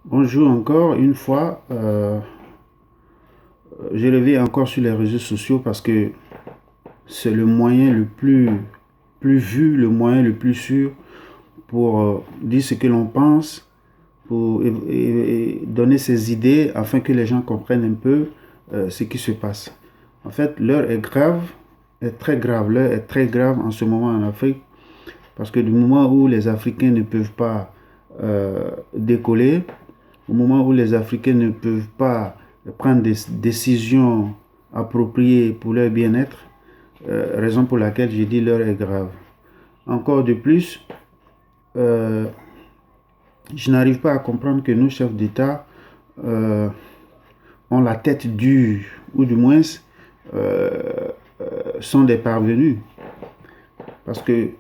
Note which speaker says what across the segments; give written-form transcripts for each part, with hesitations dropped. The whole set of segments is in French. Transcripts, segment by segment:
Speaker 1: Bonjour encore une fois. Je reviens encore sur les réseaux sociaux parce que c'est le moyen le plus vu, le moyen le plus sûr pour dire ce que l'on pense, pour et donner ses idées afin que les gens comprennent un peu ce qui se passe. En fait, l'heure est grave, est très grave. L'heure est très grave en ce moment en Afrique parce que du moment où les Africains ne peuvent pas décoller, au moment où les Africains ne peuvent pas prendre des décisions appropriées pour leur bien-être, raison pour laquelle j'ai dit l'heure est grave. Encore de plus, euh, je n'arrive pas à comprendre que nos chefs d'État euh, ont la tête dure, ou du moins euh, sont des parvenus. Parce que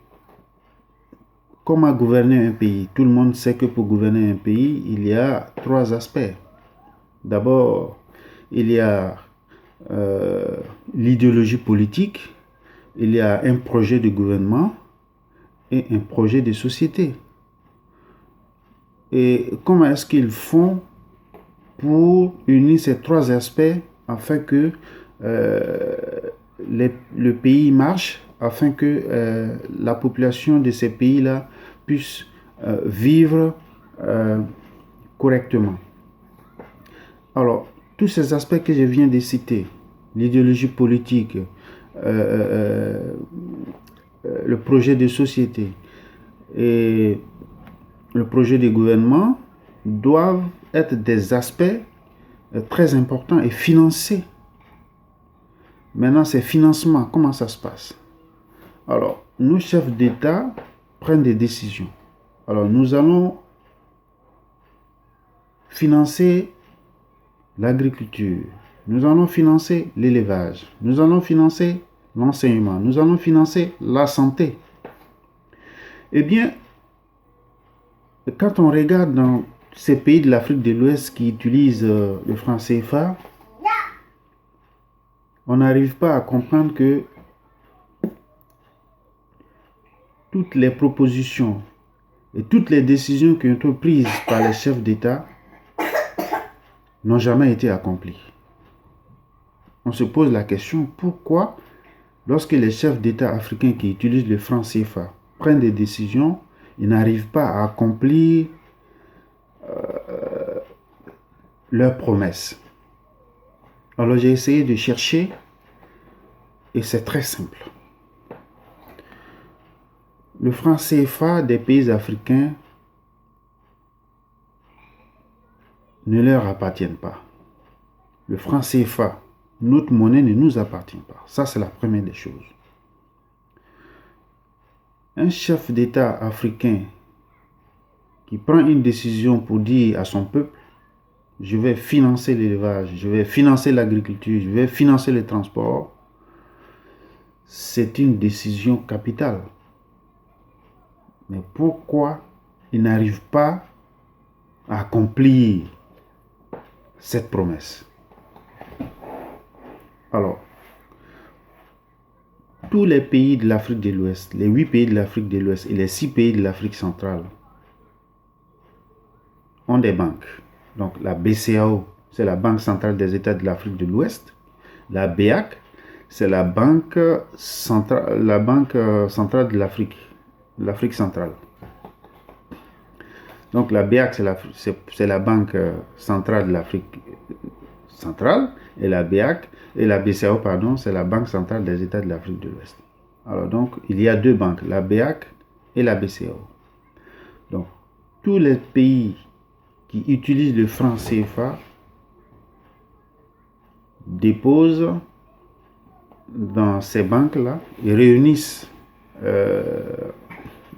Speaker 1: comment gouverner un pays? Tout le monde sait que pour gouverner un pays, il y a trois aspects. D'abord, il y a euh, l'idéologie politique, il y a un projet de gouvernement et un projet de société. Et comment est-ce qu'ils font pour unir ces trois aspects afin que euh, le pays marche, afin que la population de ces pays-là puisse vivre correctement? Alors, tous ces aspects que je viens de citer, l'idéologie politique, le projet de société et le projet de gouvernement doivent être des aspects très importants et financés. Maintenant, ces financements, comment ça se passe? Alors, nos chefs d'État prennent des décisions. Alors, nous allons financer l'agriculture, nous allons financer l'élevage, nous allons financer l'enseignement, nous allons financer la santé. Eh bien, quand on regarde dans ces pays de l'Afrique de l'Ouest qui utilisent le franc CFA, on n'arrive pas à comprendre que toutes les propositions et toutes les décisions qui ont été prises par les chefs d'État n'ont jamais été accomplies. On se pose la question, pourquoi, lorsque les chefs d'État africains qui utilisent le franc CFA prennent des décisions, ils n'arrivent pas à accomplir leurs promesses? Alors j'ai essayé de chercher et c'est très simple. Le franc CFA des pays africains ne leur appartient pas. Le franc CFA, notre monnaie, ne nous appartient pas. Ça, c'est la première des choses. Un chef d'État africain qui prend une décision pour dire à son peuple, je vais financer l'élevage, je vais financer l'agriculture, je vais financer les transports, c'est une décision capitale. Mais pourquoi il n'arrive pas à accomplir cette promesse? Alors, tous les pays de l'Afrique de l'Ouest, les 8 pays de l'Afrique de l'Ouest et les 6 pays de l'Afrique centrale ont des banques. Donc la BCAO, c'est la Banque centrale des États de l'Afrique de l'Ouest. La BEAC, c'est la banque centrale de l'Afrique centrale. Donc la BEAC, c'est la banque centrale de l'Afrique centrale, et la BEAC, et la BCAO, pardon, c'est la Banque centrale des États de l'Afrique de l'Ouest. Alors donc, il y a deux banques, la BEAC et la BCAO. Donc, tous les pays qui utilisent le franc CFA déposent dans ces banques-là et réunissent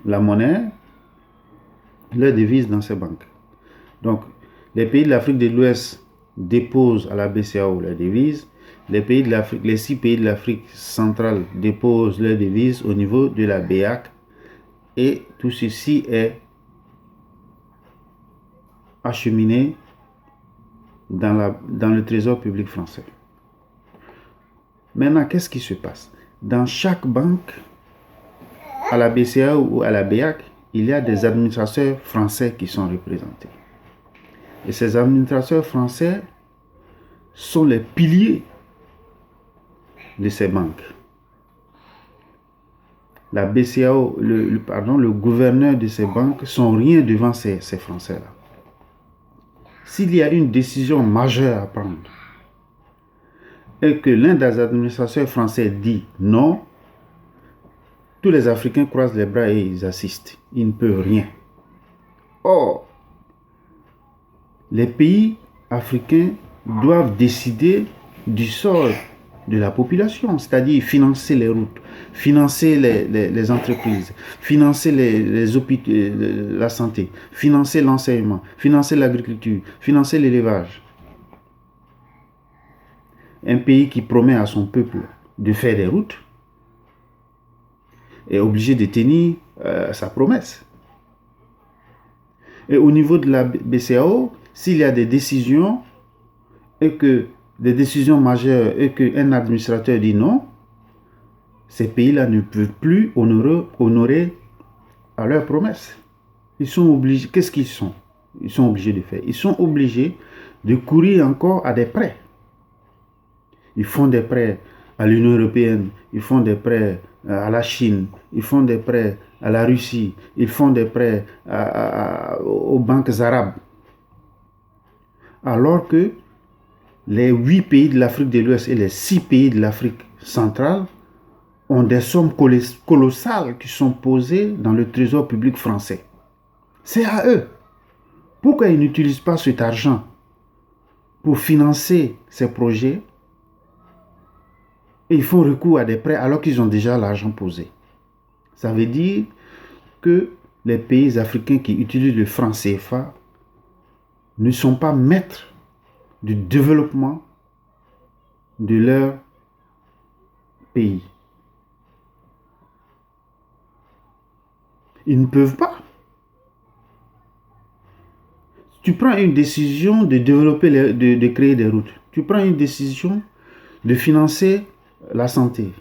Speaker 1: la monnaie, leur devise dans ces banques. Donc, les pays de l'Afrique de l'Ouest déposent à la BCAO leur devise. Les 6 pays de l'Afrique centrale déposent leur devise au niveau de la BEAC. Et tout ceci est acheminé dans le trésor public français. Maintenant, qu'est-ce qui se passe? Dans chaque banque, à la BCAO ou à la BEAC, il y a des administrateurs français qui sont représentés. Et ces administrateurs français sont les piliers de ces banques. La BCEAO, le gouverneur de ces banques sont rien devant ces Français-là. S'il y a une décision majeure à prendre et que l'un des administrateurs français dit non, tous les Africains croisent les bras et ils assistent. Ils ne peuvent rien. Or, les pays africains doivent décider du sort de la population, c'est-à-dire financer les routes, financer les entreprises, financer les hôpitaux, la santé, financer l'enseignement, financer l'agriculture, financer l'élevage. Un pays qui promet à son peuple de faire des routes est obligé de tenir sa promesse. Et au niveau de la BCEAO, s'il y a des décisions et que des décisions majeures et qu'un administrateur dit non, ces pays-là ne peuvent plus honorer à leurs promesses. Ils sont obligés, qu'est-ce qu'ils sont? Ils sont obligés de faire. Ils sont obligés de courir encore à des prêts. Ils font des prêts à l'Union européenne, ils font des prêts à la Chine, ils font des prêts à la Russie, ils font des prêts aux banques arabes. Alors que les 8 pays de l'Afrique de l'Ouest et les 6 pays de l'Afrique centrale ont des sommes colossales qui sont posées dans le trésor public français. C'est à eux. Pourquoi ils n'utilisent pas cet argent pour financer ces projets et ils font recours à des prêts alors qu'ils ont déjà l'argent posé? Ça veut dire que les pays africains qui utilisent le franc CFA ne sont pas maîtres du développement de leur pays. Ils ne peuvent pas. Tu prends une décision de développer, de créer des routes. Tu prends une décision de financer la santé.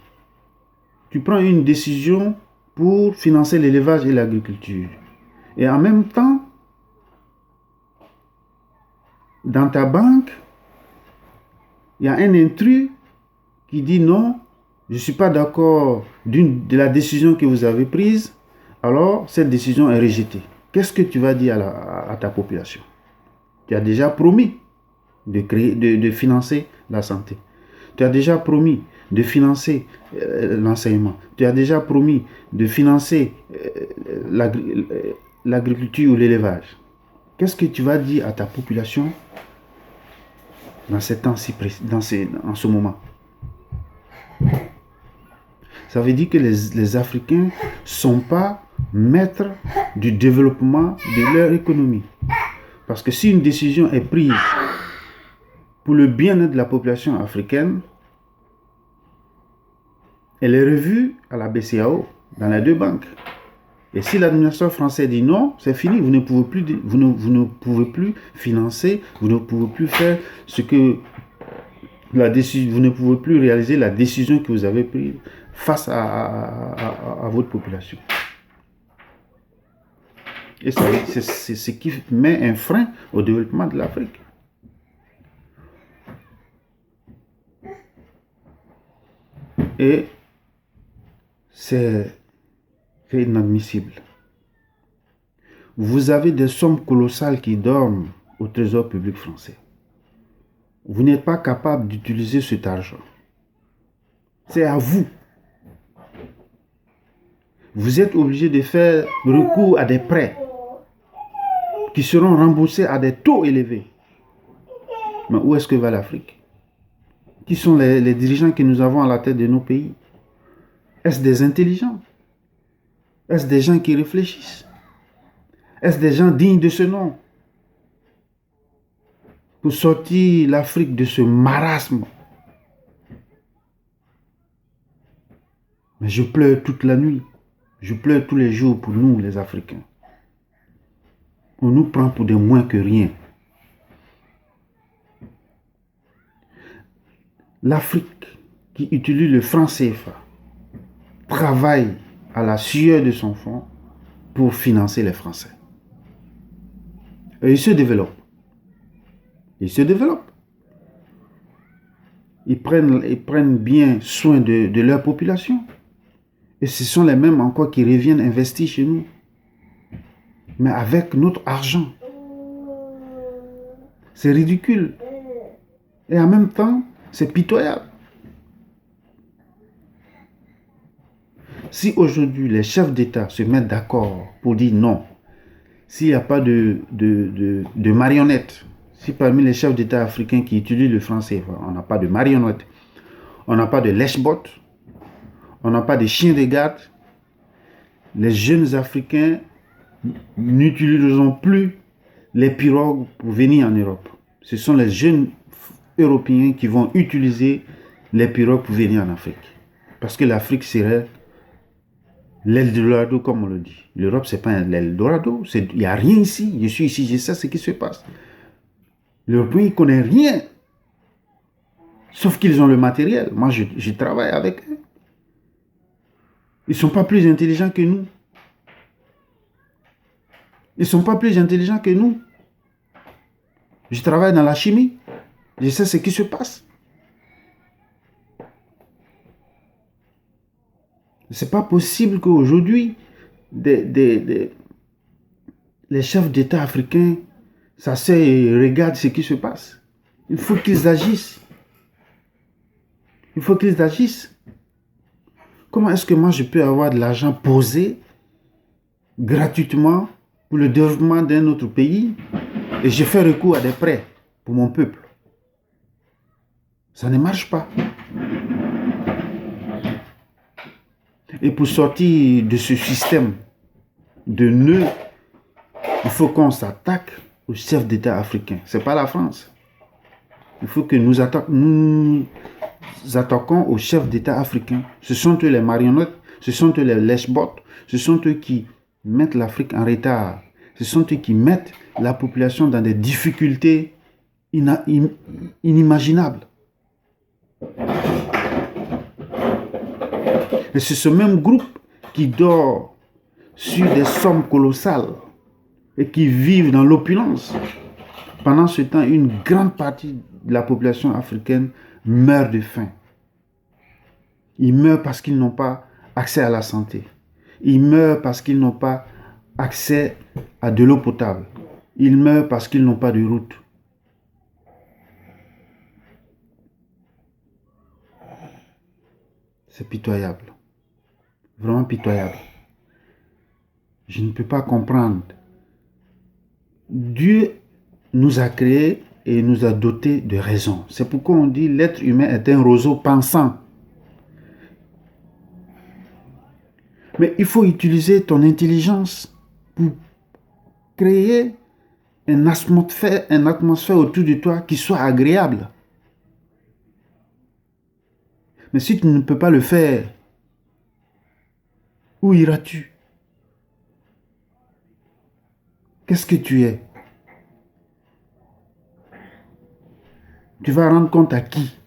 Speaker 1: Tu prends une décision pour financer l'élevage et l'agriculture. Et en même temps, dans ta banque, il y a un intrus qui dit non, je ne suis pas d'accord de la décision que vous avez prise, alors cette décision est rejetée. Qu'est-ce que tu vas dire à ta population? Tu as déjà promis de financer la santé. Tu as déjà promis de financer l'enseignement. Tu as déjà promis de financer l'agriculture ou l'élevage. Qu'est-ce que tu vas dire à ta population dans ce temps-ci, en ce moment? Ça veut dire que les Africains ne sont pas maîtres du développement de leur économie. Parce que si une décision est prise pour le bien-être de la population africaine, elle est revue à la BCEAO, dans les 2 banques. Et si l'administrateur français dit non, c'est fini, vous ne pouvez plus financer, vous ne pouvez plus faire ce que la décision, vous ne pouvez plus réaliser la décision que vous avez prise face à votre population. Et c'est ce qui met un frein au développement de l'Afrique. Et c'est inadmissible. Vous avez des sommes colossales qui dorment au trésor public français. Vous n'êtes pas capable d'utiliser cet argent. C'est à vous. Vous êtes obligé de faire recours à des prêts qui seront remboursés à des taux élevés. Mais où est-ce que va l'Afrique? Qui sont les dirigeants que nous avons à la tête de nos pays? Est-ce des intelligents? Est-ce des gens qui réfléchissent? Est-ce des gens dignes de ce nom? Pour sortir l'Afrique de ce marasme. Mais je pleure toute la nuit. Je pleure tous les jours pour nous, les Africains. On nous prend pour des moins que rien. L'Afrique qui utilise le franc CFA travaille à la sueur de son front pour financer les Français. Et ils se développent. Ils se développent. Ils prennent bien soin de leur population. Et ce sont les mêmes encore qui reviennent investir chez nous. Mais avec notre argent. C'est ridicule. Et en même temps, c'est pitoyable. Si aujourd'hui les chefs d'État se mettent d'accord pour dire non, s'il n'y a pas de marionnettes, si parmi les chefs d'État africains qui utilisent le français, on n'a pas de marionnettes, on n'a pas de lèche-bottes, on n'a pas de chiens de garde, les jeunes Africains n'utiliseront plus les pirogues pour venir en Europe. Ce sont les jeunes Européens qui vont utiliser les pirogues pour venir en Afrique. Parce que l'Afrique serait l'Eldorado, comme on le dit. L'Europe, ce n'est pas l'Eldorado. Il n'y a rien ici. Je suis ici, je sais ce qui se passe. L'Européen, il ne connaît rien. Sauf qu'ils ont le matériel. Moi, je travaille avec eux. Ils ne sont pas plus intelligents que nous. Ils ne sont pas plus intelligents que nous. Je travaille dans la chimie. Je sais ce qui se passe. Ce n'est pas possible qu'aujourd'hui, les chefs d'État africains s'asseyent et regardent ce qui se passe. Il faut qu'ils agissent. Il faut qu'ils agissent. Comment est-ce que moi je peux avoir de l'argent posé gratuitement pour le développement d'un autre pays et je fais recours à des prêts pour mon peuple? Ça ne marche pas. Et pour sortir de ce système de nœuds, il faut qu'on s'attaque aux chefs d'État africains. Ce n'est pas la France. Il faut que nous attaquions aux chefs d'État africains. Ce sont eux les marionnettes, ce sont eux les lèche-bottes, ce sont eux qui mettent l'Afrique en retard. Ce sont eux qui mettent la population dans des difficultés inimaginables. Et c'est ce même groupe qui dort sur des sommes colossales et qui vivent dans l'opulence. Pendant ce temps, une grande partie de la population africaine meurt de faim. Ils meurent parce qu'ils n'ont pas accès à la santé. Ils meurent parce qu'ils n'ont pas accès à de l'eau potable. Ils meurent parce qu'ils n'ont pas de route. C'est pitoyable. Vraiment pitoyable. Je ne peux pas comprendre. Dieu nous a créés et nous a dotés de raison. C'est pourquoi on dit l'être humain est un roseau pensant. Mais il faut utiliser ton intelligence pour créer une atmosphère autour de toi qui soit agréable. Mais si tu ne peux pas le faire, où iras-tu? Qu'est-ce que tu es? Tu vas rendre compte à qui?